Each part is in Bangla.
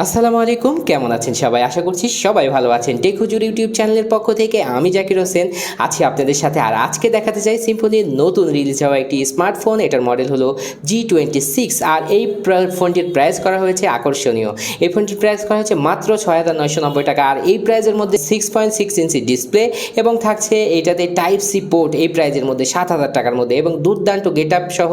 আসসালামু আলাইকুম, কেমন আছেন সবাই? আশা করছি সবাই ভালো আছেন। টেক হুজুর ইউটিউব চ্যানেলের পক্ষ থেকে আমি জাকির হোসেন আছি আপনাদের সাথে। আর আজকে দেখাতে চাই সিম্ফনির নতুন রিলিজ হওয়া একটি স্মার্টফোন। এটার মডেল হলো G26 আর এই ফোনটির প্রাইস করা হয়েছে আকর্ষণীয়। এই ফোনটির প্রাইস করা হয়েছে মাত্র ৬,৯৯০ টাকা। আর এই প্রাইসের মধ্যে 6.6 ইঞ্চি ডিসপ্লে এবং থাকছে এইটাতে টাইপ সি পোর্ট এই প্রাইসের মধ্যে ৭,০০০ টাকার মধ্যে, এবং দুর্দান্ত গেট আপ সহ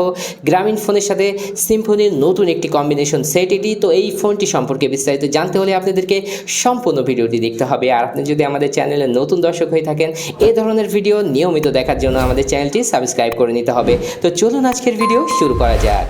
গ্রামীণ ফোনের সাথে সিম্ফনির নতুন একটি কম্বিনেশন সেট এটি। তো এই ফোনটি সম্পর্কে বিস্তারিত জানতে হলে আপনাদেরকে সম্পূর্ণ ভিডিওটি দেখতে হবে। আর আপনি যদি আমাদের চ্যানেলের নতুন দর্শক হয়ে থাকেন, এই ধরনের ভিডিও নিয়মিত দেখার জন্য আমাদের চ্যানেলটি সাবস্ক্রাইব করে নিতে হবে। তো চলুন আজকের ভিডিও শুরু করা যাক।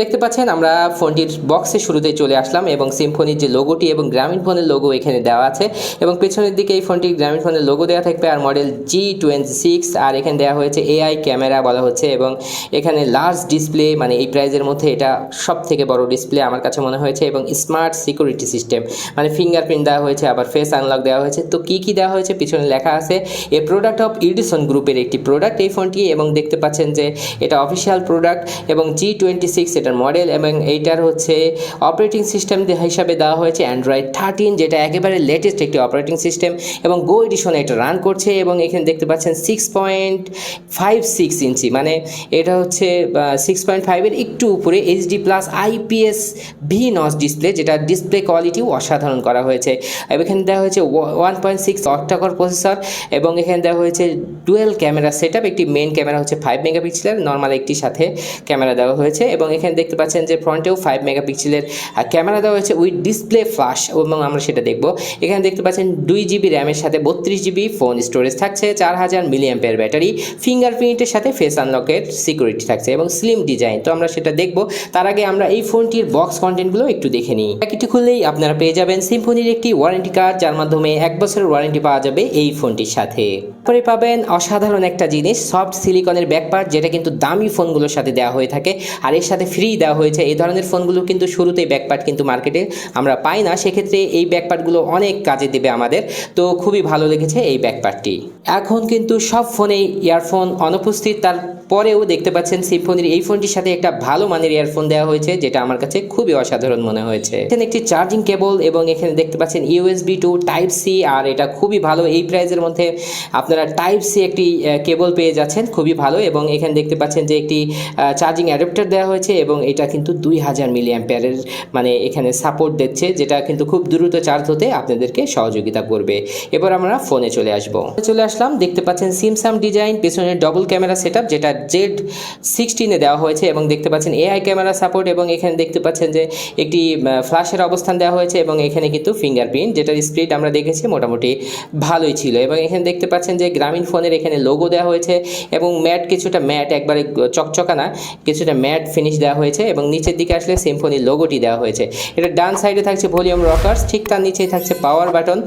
দেখতে পাচ্ছেন আমরা ফোনটির বক্সের শুরুতেই চলে আসলাম এবং সিম্ফনির যে লোগোটি এবং গ্রামীণ ফোনের লোগো এখানে দেওয়া আছে, এবং পেছনের দিকে এই ফোনটির গ্রামীণ ফোনের লোগো দেওয়া থাকবে আর মডেল G26। আর এখানে দেওয়া হয়েছে AI ক্যামেরা বলা হচ্ছে, এবং এখানে লার্জ ডিসপ্লে, মানে এই প্রাইজের মধ্যে এটা সব থেকে বড় ডিসপ্লে আমার কাছে মনে হয়েছে, এবং স্মার্ট সিকিউরিটি সিস্টেম মানে ফিঙ্গারপ্রিন্ট দেওয়া হয়েছে, আবার ফেস আনলক দেওয়া হয়েছে। তো কী কী দেওয়া হয়েছে পিছনে লেখা আছে, এ প্রোডাক্ট অফ এডিসন গ্রুপের একটি প্রোডাক্ট এই ফোনটি, এবং দেখতে পাচ্ছেন যে এটা অফিসিয়াল প্রোডাক্ট এবং G26 মডেল, এবং এইটার হচ্ছে অপারেটিং সিস্টেম হিসাবে দেওয়া হয়েছে Android 13, যেটা একেবারে লেটেস্ট একটি অপারেটিং সিস্টেম, এবং গো এডিশনে এটা রান করছে। এবং এখানে দেখতে পাচ্ছেন 6.56 ইঞ্চি, মানে এটা হচ্ছে 6.5-এর একটু উপরে HD+ IPS V-নচ ডিসপ্লে, যেটা ডিসপ্লে কোয়ালিটিও অসাধারণ করা হয়েছে। এখানে দেওয়া হয়েছে 1.6 অক্টাকোর প্রসেসর, এবং এখানে দেওয়া হয়েছে ডুয়েল ক্যামেরা সেটআপ। একটি মেন ক্যামেরা হচ্ছে 5 মেগাপিক্সেলের, নর্মাল একটির সাথে ক্যামেরা দেওয়া হয়েছে, এবং এখানে দেখতে পাচ্ছেন যে ফ্রন্টেও 5 মেগাপিক্সেলের ক্যামেরা দেওয়া হয়েছে উইথ ডিসপ্লে ফ্ল্যাশ, এবং আমরা সেটা দেখব। এখানে দেখতে পাচ্ছেন 2GB র্যামের সাথে 32GB ফোন স্টোরেজ থাকছে, 4000 মিলিঅ্যাম্পিয়ার ব্যাটারি, ফিঙ্গারপ্রিন্টের সাথে ফেস আনলকের সিকিউরিটি থাকছে, এবং স্লিম ডিজাইন। তো আমরা সেটা দেখব, তার আগে আমরা এই ফোনটির বক্স কন্টেন্টগুলো একটু দেখে নিই। প্যাকেটটি খুললেই আপনারা পেয়ে যাবেন সিম্ফনির একটি ওয়ারেন্টি কার্ড, যার মাধ্যমে 1 বছরের ওয়ারেন্টি পাওয়া যাবে এই ফোনটির সাথে। তারপরে পাবেন অসাধারণ একটা জিনিস, সফট সিলিকনের ব্যাকপার্ট, যেটা কিন্তু দামি ফোনগুলোর সাথে দেওয়া হয়ে থাকে, আর এর সাথে ফ্রি দেওয়া হয়েছে। এই ধরনের ফোনগুলো কিন্তু শুরুতেই ব্যাকপার্ট কিন্তু মার্কেটে আমরা পাই না, সেক্ষেত্রে এই ব্যাকপার্টগুলো অনেক কাজে দেবে আমাদের। তো খুবই ভালো লেগেছে এই ব্যাকপার্টটি। এখন কিন্তু সব ফোনেই ইয়ারফোন অনুপস্থিত, তারপরেও দেখতে পাচ্ছেন সিম্ফনির এই ফোনটির সাথে একটা ভালো মানের ইয়ারফোন দেওয়া হয়েছে, যেটা আমার কাছে খুবই অসাধারণ মনে হয়েছে। এখানে একটি চার্জিং কেবল, এবং এখানে দেখতে পাচ্ছেন USB to টাইপ সি, আর এটা খুবই ভালো। এই প্রাইজের মধ্যে আপনারা টাইপ সি একটি কেবল পেয়ে যাচ্ছেন, খুবই ভালো। এবং এখানে দেখতে পাচ্ছেন যে একটি চার্জিং অ্যাডাপ্টার দেওয়া হয়েছে, এবং এটা কিন্তু 2000 মিলিঅ্যাম্পিয়ারের মানে এখানে সাপোর্ট দিচ্ছে, যেটা কিন্তু খুব দ্রুত চার্জ হতে আপনাদেরকে সহযোগিতা করবে। এবার আমরা ফোনে চলে আসলাম। দেখতে পাচ্ছেন সিমসাম ডিজাইন, পেছনে ডবল ক্যামেরা সেটআপ, যেটা Z16 দেওয়া হয়েছে, এবং দেখতে পাচ্ছেন AI ক্যামেরা সাপোর্ট, এবং এখানে দেখতে পাচ্ছেন যে একটি ফ্ল্যাশের অবস্থান দেওয়া হয়েছে, এবং এখানে কিন্তু ফিঙ্গারপ্রিন্ট, যেটার স্পিড আমরা দেখেছি মোটামুটি ভালোই ছিল। এবং এখানে দেখতে পাচ্ছেন যে গ্রামীণ ফোনের এখানে লোগো দেওয়া হয়েছে, এবং কিছুটা ম্যাট, একবারে চকচকা না, কিছুটা ম্যাট ফিনিশ দেওয়া হয়েছে, এবং নিচের দিকে আসলে সিম্ফনির লোগোটি দেওয়া হয়েছে। এটা ডান সাইডে থাকছে ভলিউম রকার্স, ঠিক তার নিচেই থাকছে পাওয়ার বাটন,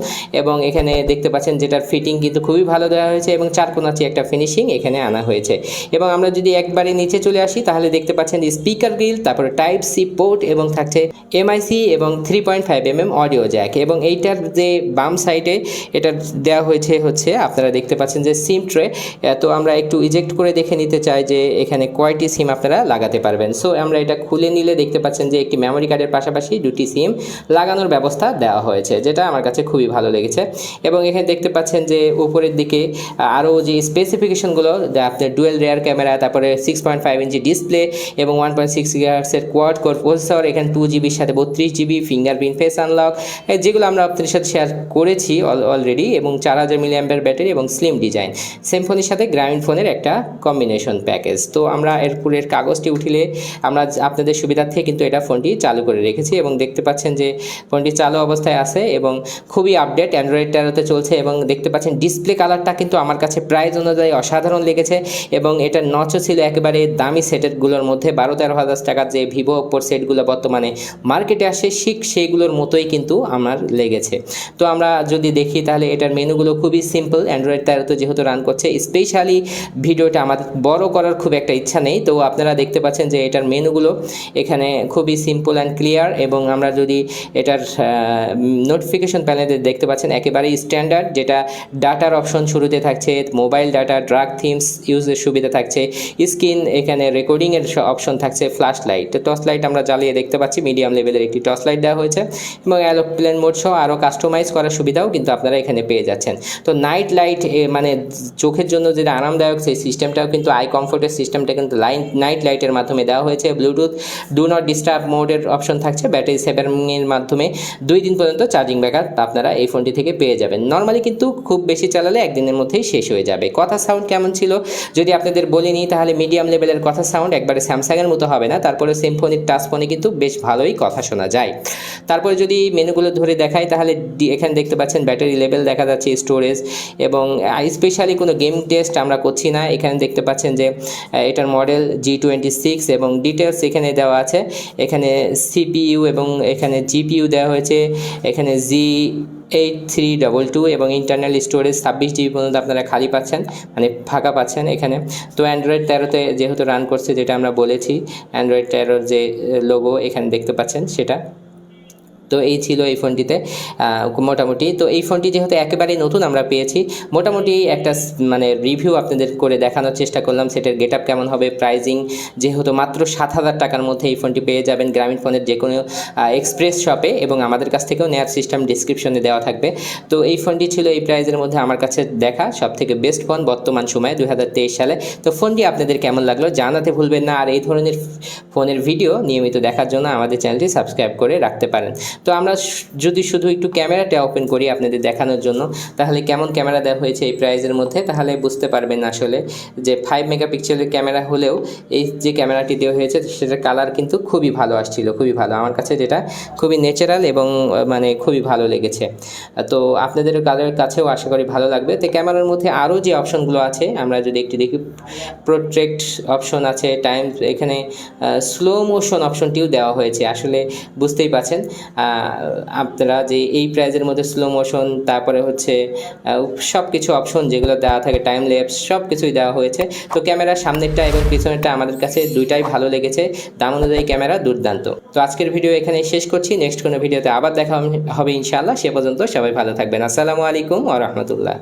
এবং এখানে দেখতে পাচ্ছেন যেটার ফিটিং কিন্তু খুবই ভালো দেওয়া হয়েছে, এবং চারকোনাচি একটা ফিনিশিং এখানে আনা হয়েছে। এবং আমরা যদি একবারে নিচে চলে আসি, তাহলে দেখতে পাচ্ছেন স্পিকার গ্রিল, তারপরে টাইপ সি পোর্ট, এবং থাকছে MIC এবং 3.5mm অডিও জ্যাক। এবং এইটার যে বাম সাইডে এটা দেওয়া হচ্ছে আপনারা দেখতে পাচ্ছেন যে সিম ট্রে। তো আমরা একটু ইজেক্ট করে দেখে নিতে চাই যে এখানে কয়টি সিম আপনারা লাগাতে পারবেন। সো আমরা এটা খুলে নিলে দেখতে পাচ্ছেন যে একটি মেমোরি কার্ডের পাশাপাশি 2টি সিম লাগানোর ব্যবস্থা দেওয়া হয়েছে, যেটা আমার কাছে খুবই ভালো লেগেছে। এবং এখানে দেখতে পাচ্ছেন যে উপরের দিকে আরও যে স্পেসিফিকেশনগুলো, আপনার ডুয়েল রেয়ার ক্যামেরা, তারপরে 6.5 ইঞ্চি ডিসপ্লে, এবং 1.6 GHz কোয়াড কোর প্রসেসর, এখানে 2GBর সাথে 32GB ফিঙ্গারপ্রিন্ট ফেস আনলক, যেগুলো আমরা আপনাদের সাথে শেয়ার করেছি অলরেডি, এবং 4000 মিলিঅ্যাম্পিয়ার ব্যাটারি, এবং স্লিম ডিজাইন। সিম্ফনির সাথে গ্রামীণ ফোনের একটা কম্বিনেশন প্যাকেজ। তো আমরা এরপরের কাগজটি উঠিলে আমরা আপনাদের সুবিধার্থে কিন্তু এটা ফোনটি চালু করে রেখেছি, এবং দেখতে পাচ্ছেন যে ফোনটি চালু অবস্থায় আছে, এবং খুবই আপডেট Android 13-তে চলছে। এবং দেখতে পাচ্ছেন ডিসপ্লে কালারটা কিন্তু আমার কাছে প্রাইস অনুযায়ী অসাধারণ লেগেছে, এবং এটা নচও ছিল একেবারে দামি সেটেরগুলোর মধ্যে। 12-13 হাজার টাকার যে ভিভো ওপোর সেটগুলো বর্তমানে মার্কেটে আসে, সেইগুলোর মতোই কিন্তু আমার লেগেছে। তো আমরা যদি দেখি, তাহলে এটার মেনুগুলো খুবই সিম্পল, Android 13-তে যেহেতু রান করছে। স্পেশালি ভিডিওটা আমাদের বড় করার খুব একটা ইচ্ছা নেই, তো আপনারা দেখতে পাচ্ছেন যে এটার মেনু মেনুগুলো এখানে খুবই সিম্পল অ্যান্ড ক্লিয়ার, এবং আমরা যদি এটার নোটিফিকেশন প্যানেলে দেখতে পাচ্ছেন একেবারেই স্ট্যান্ডার্ড, যেটা ডাটার অপশন শুরুতে থাকছে, মোবাইল ডাটা, ড্রাগ থিমস ইউজের সুবিধা থাকছে, স্ক্রিন এখানে রেকর্ডিংয়ের অপশন থাকছে, ফ্ল্যাশ লাইট, তো টর্চ লাইট আমরা জ্বালিয়ে দেখতে পাচ্ছি, মিডিয়াম লেভেলের একটি টর্চ লাইট দেওয়া হয়েছে, এবং অ্যালোপ্লেন মোড সহ আরও কাস্টমাইজ করার সুবিধাও কিন্তু আপনারা এখানে পেয়ে যাচ্ছেন। তো নাইট লাইট মানে চোখের জন্য যেটা আরামদায়ক সেই সিস্টেমটাও কিন্তু আই কমফোর্টের সিস্টেমটা কিন্তু নাইট লাইটের মাধ্যমে দেওয়া হয়েছে। ব্লুটুথ ডু নট ডিস্টার্ব মোডের অপশন থাকছে, ব্যাটারি সেভিংয়ের মাধ্যমে 2 দিন পর্যন্ত চার্জিং ব্যাকআপ আপনারা এই ফোনটি থেকে পেয়ে যাবেন। নর্মালি কিন্তু খুব বেশি চালালে একদিনের মধ্যেই শেষ হয়ে যাবে। কথা সাউন্ড কেমন ছিল যদি আপনাদের বলিনি, তাহলে মিডিয়াম লেভেলের কথা সাউন্ড, একবারে স্যামসাংয়ের মতো হবে না, তারপরে সিম্ফনির টাচ ফোনে কিন্তু বেশ ভালোই কথা শোনা যায়। তারপরে যদি মেনুগুলো ধরে দেখাই তাহলে এখানে দেখতে পাচ্ছেন ব্যাটারি লেভেল দেখা যাচ্ছে, স্টোরেজ, এবং স্পেশালি কোনো গেম টেস্ট আমরা করছি না। এখানে দেখতে পাচ্ছেন যে এটার মডেল G26 এবং ডিটেলস এখানে দেওয়া আছে। এখানে CPU এবং এখানে GPU দেওয়া হয়েছে, এখানে G8322 এবং ইন্টারনাল স্টোরেজ 26 GB পর্যন্ত আপনারা খালি পাচ্ছেন, মানে ফাঁকা পাচ্ছেন এখানে। তো অ্যান্ড্রয়েড 13তে যেহেতু রান করছে, যেটা আমরা বলেছি, অ্যান্ড্রয়েড 13 যে লোগো এখানে দেখতে পাচ্ছেন সেটা। তো এই ছিল এই ফোনটিতে মোটামুটি। তো এই ফোনটি যেহেতু একেবারেই নতুন আমরা পেয়েছি, মোটামুটি একটা মানে রিভিউ আপনাদের করে দেখানোর চেষ্টা করলাম সেটার গেট আপ কেমন হবে। প্রাইজিং যেহেতু মাত্র 7,000 টাকার মধ্যে এই ফোনটি পেয়ে যাবেন গ্রামীণ ফোনের যে কোনো এক্সপ্রেস শপে, এবং আমাদের কাছ থেকেও নেওয়ার সিস্টেম ডিসক্রিপশনে দেওয়া থাকবে। তো এই ফোনটি ছিল এই প্রাইজের মধ্যে আমার কাছে দেখা সবথেকে বেস্ট ফোন বর্তমান সময়ে 2023 সালে। তো ফোনটি আপনাদের কেমন লাগলো জানাতে ভুলবেন না, আর এই ধরনের ফোনের ভিডিও নিয়মিত দেখার জন্য আমাদের চ্যানেলটি সাবস্ক্রাইব করে রাখতে পারেন। তো আমরা যদি শুধু একটু ক্যামেরাটা ওপেন করি আপনাদের দেখানোর জন্য, তাহলে কেমন ক্যামেরা দেওয়া হয়েছে এই প্রাইজের মধ্যে, তাহলে বুঝতে পারবেন আসলে যে 5 মেগাপিক্সেলের ক্যামেরা হলেও এই যে ক্যামেরাটি দেওয়া হয়েছে সেটার কালার কিন্তু খুবই ভালো আসছিল, খুবই ভালো আমার কাছে, যেটা খুবই ন্যাচারাল এবং মানে খুবই ভালো লেগেছে। তো আপনাদের কাছেও আশা করি ভালো লাগবে। তো ক্যামেরার মধ্যে আরও যে অপশনগুলো আছে আমরা যদি একটু দেখি, প্রোট্রেক্ট অপশন আছে, টাইম, এখানে স্লো মোশন অপশনটিও দেওয়া হয়েছে। আসলে বুঝতেই পারছেন আপনারা যে এই প্রাইজের মধ্যে স্লো মোশন, তারপরে হচ্ছে সব কিছু অপশন যেগুলো দেওয়া থাকে, টাইম ল্যাপস, সব কিছুই দেওয়া হয়েছে। তো ক্যামেরার সামনেরটা এবং পিছনেরটা আমাদের কাছে দুইটাই ভালো লেগেছে, দাম অনুযায়ী ক্যামেরা দুর্দান্ত। তো আজকের ভিডিও এখানে শেষ করছি, নেক্সট কোনো ভিডিওতে আবার দেখা হবে ইনশাআল্লাহ। সে পর্যন্ত সবাই ভালো থাকবেন। আসসালামু আলাইকুম ওয়া রাহমাতুল্লাহ।